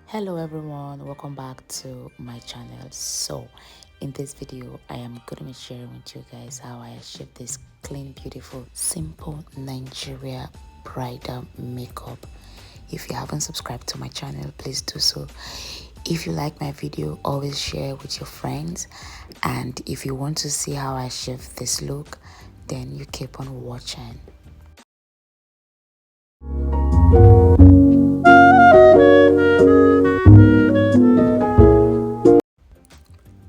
Hello everyone, welcome back to my channel. So in this video I am going to be sharing with you guys how I achieved this clean, beautiful, simple Nigeria bridal makeup. If you haven't subscribed to my channel, please do so. If you like my video, always share with your friends, and if you want to see how I achieved this look, then you keep on watching.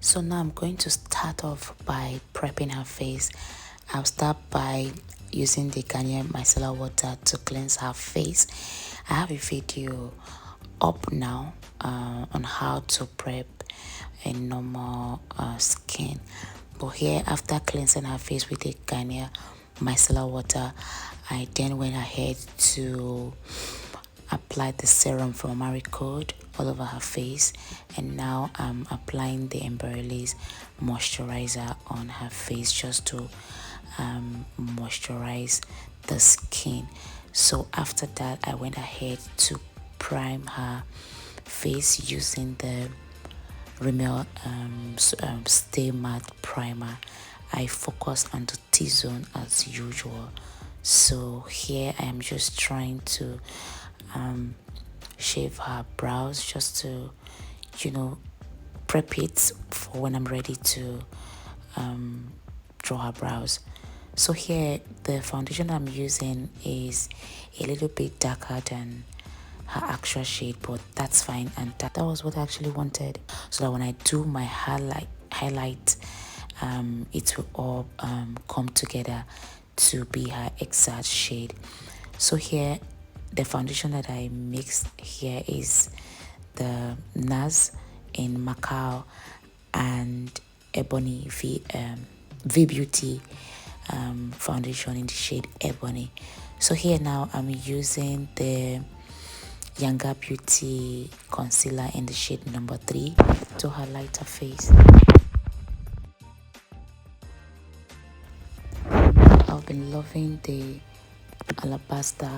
So now I'm going to start off by prepping her face. I'll start by using the Ghanaian micellar water to cleanse her face. I have a video up now on how to prep a normal skin. But here, after cleansing her face with the Ghanaian micellar water, I then went ahead to applied the serum from Marigold all over her face, and now I'm applying the Emberly's moisturizer on her face just to moisturize the skin. So after that, I went ahead to prime her face using the Rimmel Stay Matte Primer. I focus on the T-zone as usual. So here I am just trying to shave her brows just to, prep it for when I'm ready to draw her brows. So here the foundation I'm using is a little bit darker than her actual shade, but that's fine, and that was what I actually wanted, so that when I do my highlight it will all come together to be her exact shade. So here the foundation that I mixed here is the NARS in Macau and Ebony V Beauty foundation in the shade Ebony. So here now I'm using the Younger Beauty concealer in the shade number 3 to highlight her face. I've been loving the Alabaster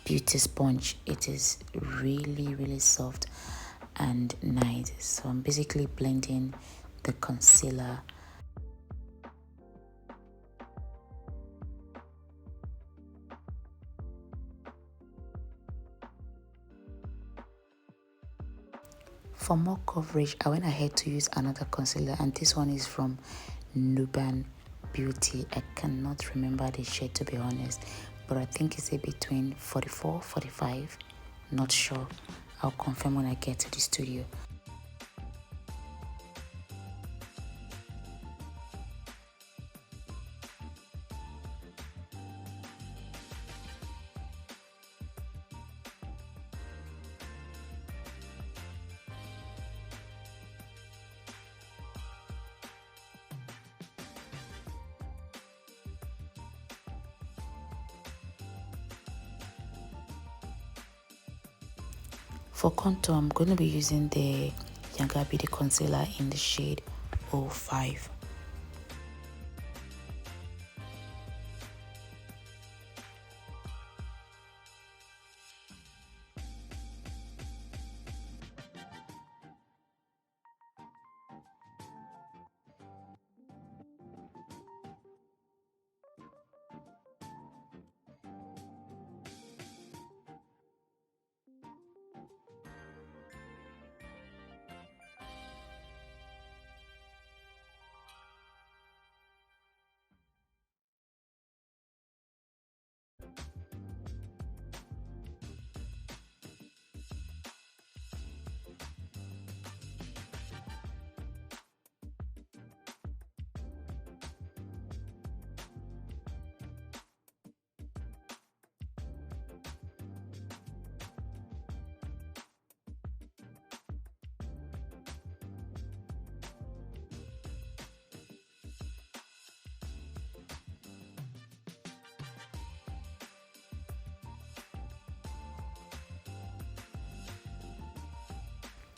beauty sponge. It is really soft and nice. So I'm basically blending the concealer. For more coverage, I went ahead to use another concealer, and this one is from Nuban Beauty. I cannot remember the shade, to be honest, but I think it's a between 44, 45. Not sure. I'll confirm when I get to the studio. For contour, I'm going to be using the Younger Beauty concealer in the shade 05.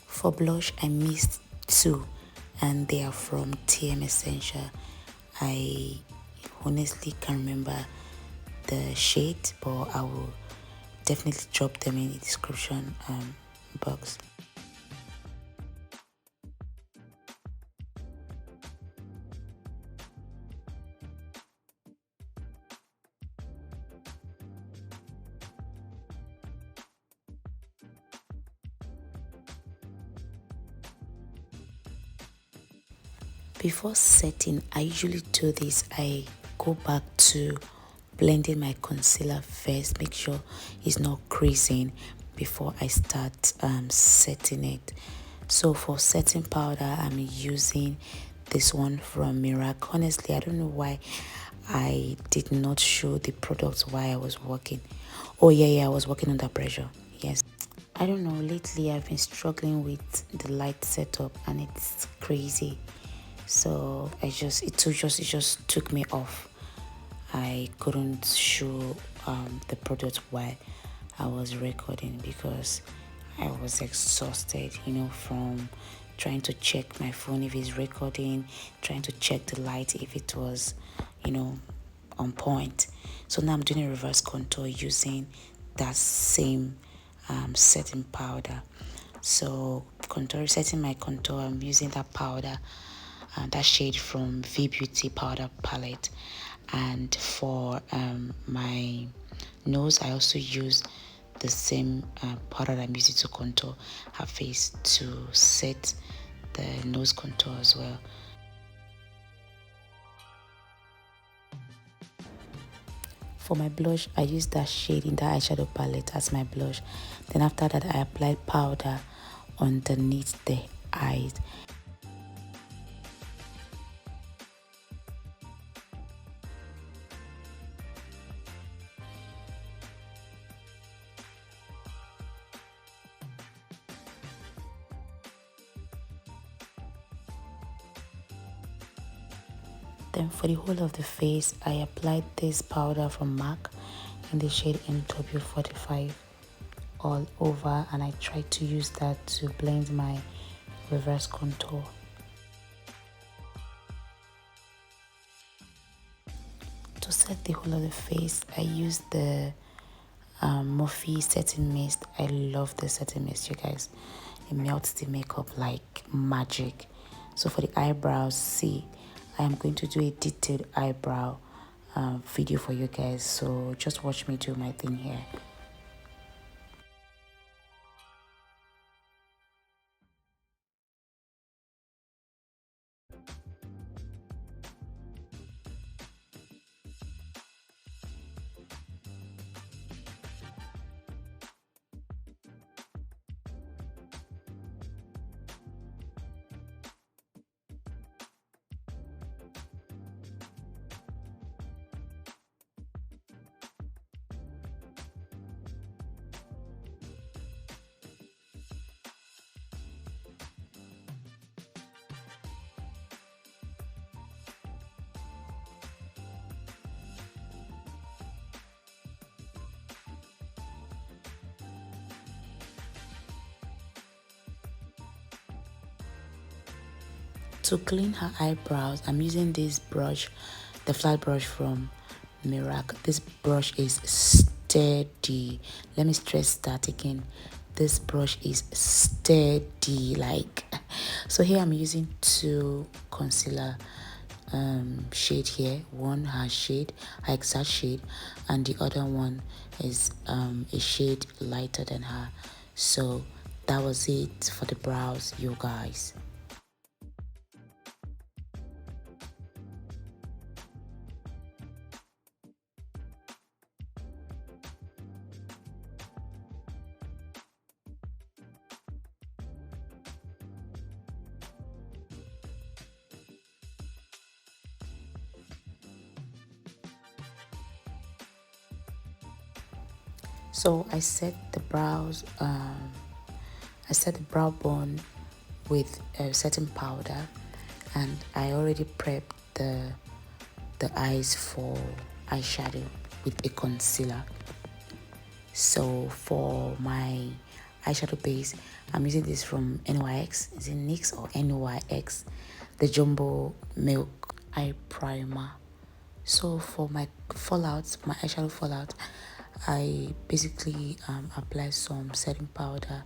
For blush, I missed 2, and they are from TM Essential. I honestly can't remember the shade, but I will definitely drop them in the description box. Before setting, I usually do this. I go back to blending my concealer first, make sure it's not creasing before I start setting it. So for setting powder, I'm using this one from Mirac. Honestly, I don't know why I did not show the products while I was working. Oh yeah, I was working under pressure. Yes. I don't know, lately I've been struggling with the light setup and it's crazy. So it just took me off. I couldn't show the product while I was recording because I was exhausted, from trying to check my phone if it's recording, trying to check the light if it was, on point. So now I'm doing a reverse contour using that same setting powder. So setting my contour, I'm using that powder, that shade from V Beauty powder palette. And for my nose, I also use the same powder that I'm using to contour her face to set the nose contour as well. For my blush, I use that shade in the eyeshadow palette as my blush. Then after that, I apply powder underneath the eyes. Then for the whole of the face, I applied this powder from MAC in the shade NW45 all over, and I tried to use that to blend my reverse contour. To set the whole of the face, I used the Morphe setting mist. I love the setting mist, you guys. It melts the makeup like magic. So for the eyebrows, see, I am going to do a detailed eyebrow video for you guys. So just watch me do my thing here. To clean her eyebrows, I'm using this brush, the flat brush from Mirac. This brush is steady. Let me stress that again. This brush is steady, like. So here I'm using two concealer shade here. One her shade, her exact shade, and the other one is a shade lighter than her. So that was it for the brows, you guys. So I set the brows, I set the brow bone with a setting powder, and I already prepped the eyes for eyeshadow with a concealer. So for my eyeshadow base, I'm using this from NYX. Is it NYX or NYX? The Jumbo Milk Eye Primer. So for my fallout, my eyeshadow fallout, I basically apply some setting powder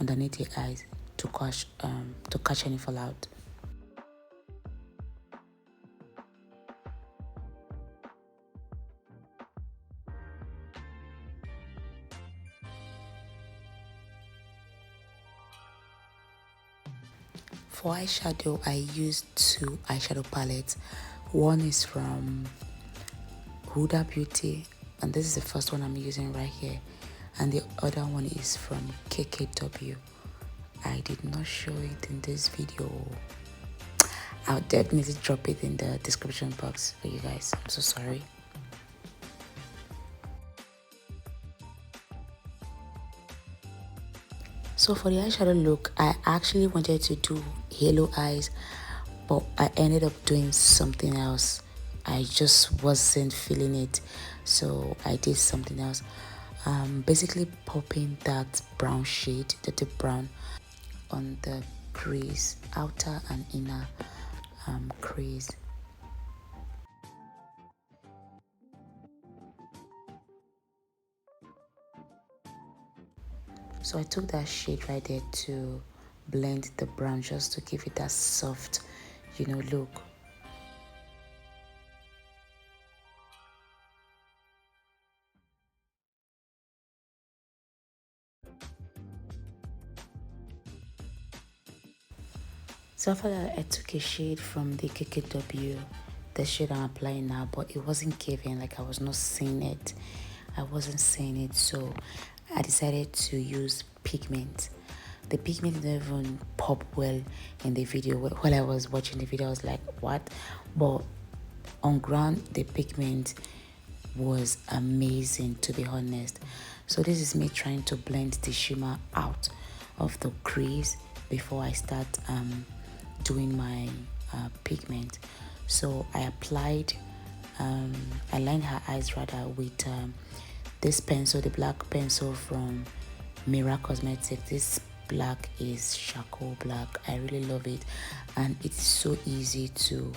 underneath the eyes to catch any fallout. For eyeshadow, I use two eyeshadow palettes. One is from Huda Beauty, and this is the first one I'm using right here, and the other one is from KKW. I did not show it in this video. I'll definitely drop it in the description box for you guys. I'm so sorry. So for the eyeshadow look, I actually wanted to do halo eyes, but I ended up doing something else. I just wasn't feeling it, so I did something else. Basically popping that brown shade, the deep brown, on the crease, outer and inner crease. So I took that shade right there to blend the brown, just to give it that soft, look. So after that, I took a shade from the KKW, the shade I'm applying now, but it wasn't giving, like I was not seeing it. I wasn't seeing it, so I decided to use pigment. The pigment didn't even pop well in the video. While I was watching the video, I was like, what? But on ground, the pigment was amazing, to be honest. So this is me trying to blend the shimmer out of the crease before I start doing my pigment. So I applied, I lined her eyes rather with this pencil, the black pencil from Mira Cosmetics. This black is charcoal black. I really love it, and it's so easy to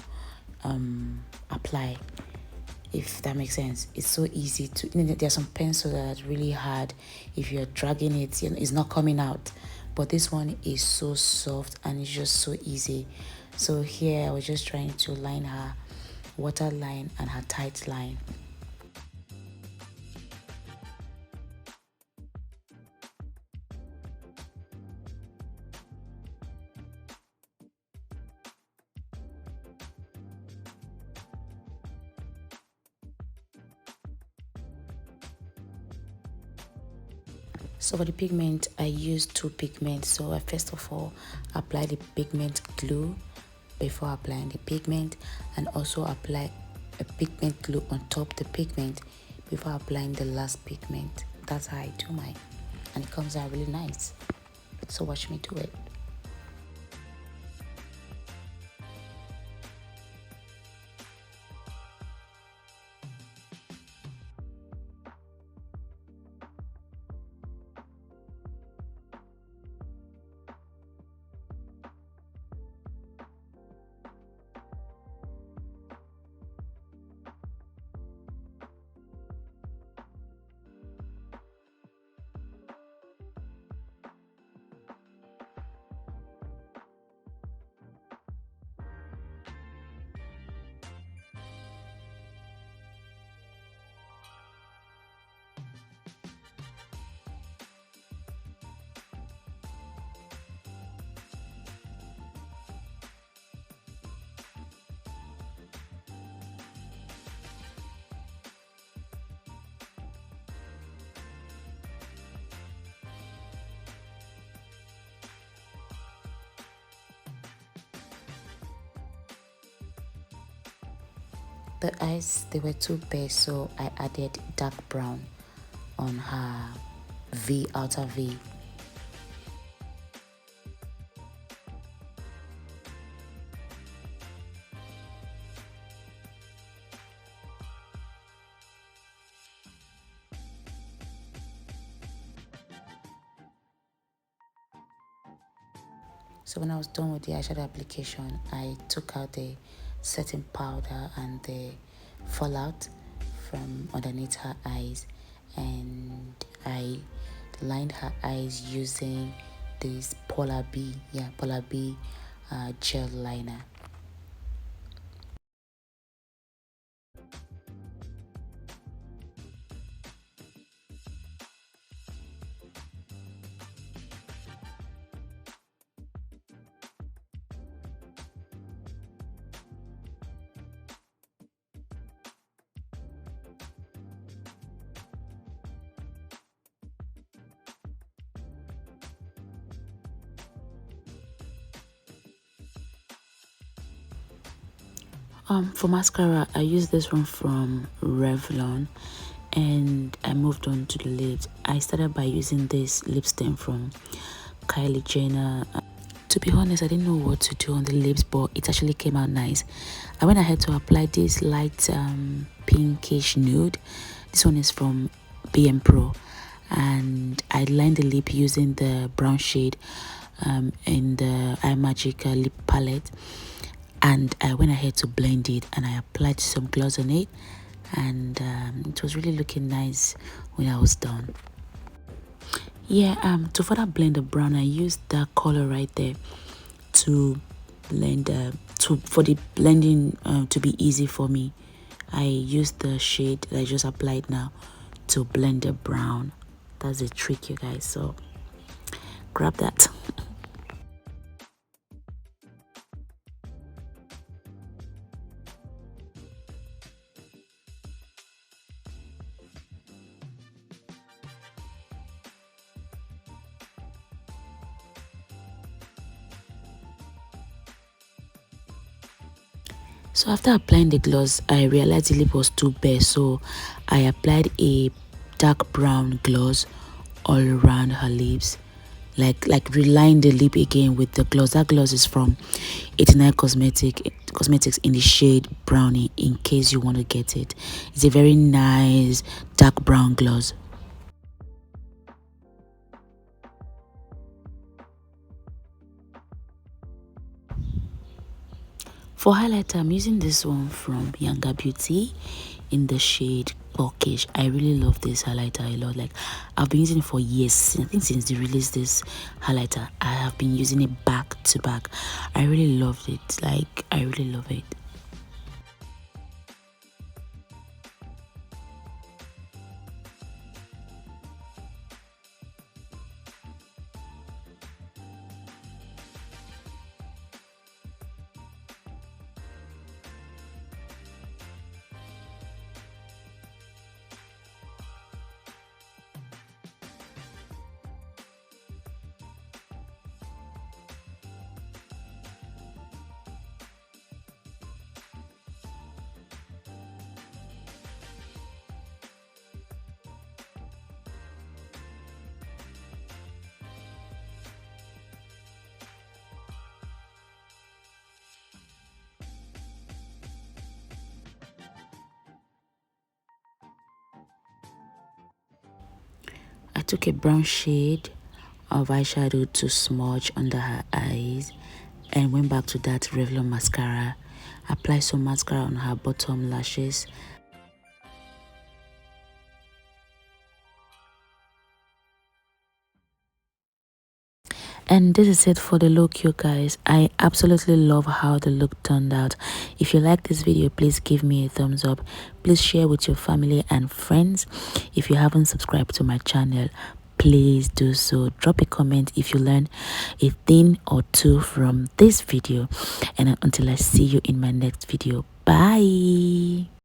apply, if that makes sense. It's so easy to, there are some pencils that are really hard. If you're dragging it, it's not coming out, but this one is so soft and it's just so easy. So here I was just trying to line her waterline and her tight line. So for the pigment, I used two pigments. So I first of all apply the pigment glue before applying the pigment, and also apply a pigment glue on top the pigment before applying the last pigment. That's how I do mine, and it comes out really nice. So watch me do it. The eyes, they were too bare, so I added dark brown on her outer V. So when I was done with the eyeshadow application, I took out the setting powder and the fallout from underneath her eyes, and I lined her eyes using this Polar B gel liner. For mascara, I use this one from Revlon, and I moved on to the lips. I started by using this lip stain from Kylie Jenner. To be honest, I didn't know what to do on the lips, but it actually came out nice. I went ahead to apply this light pinkish nude. This one is from BM Pro, and I lined the lip using the brown shade in the iMagic lip palette, and I went ahead to blend it, and I applied some gloss on it, and it was really looking nice when I was done. Yeah, to further blend the brown, I used that color right there to blend for the blending to be easy for me. I used the shade that I just applied now to blend the brown. That's a trick, you guys, so grab that. So after applying the gloss, I realized the lip was too bare, so I applied a dark brown gloss all around her lips, like reline the lip again with the gloss. That gloss is from 89 Cosmetics in the shade brownie, in case you want to get it. It's a very nice dark brown gloss. For highlighter, I'm using this one from Younger Beauty in the shade Bulkish. I really love this highlighter a lot. Like, I've been using it for years. I think since they released this highlighter, I have been using it back to back. I really loved it. Like, I really love it. I took a brown shade of eyeshadow to smudge under her eyes and went back to that Revlon mascara. Apply some mascara on her bottom lashes. And this is it for the look, you guys. I absolutely love how the look turned out. If you like this video, please give me a thumbs up. Please share with your family and friends. If you haven't subscribed to my channel, please do so. Drop a comment if you learn a thing or two from this video. And until I see you in my next video, bye.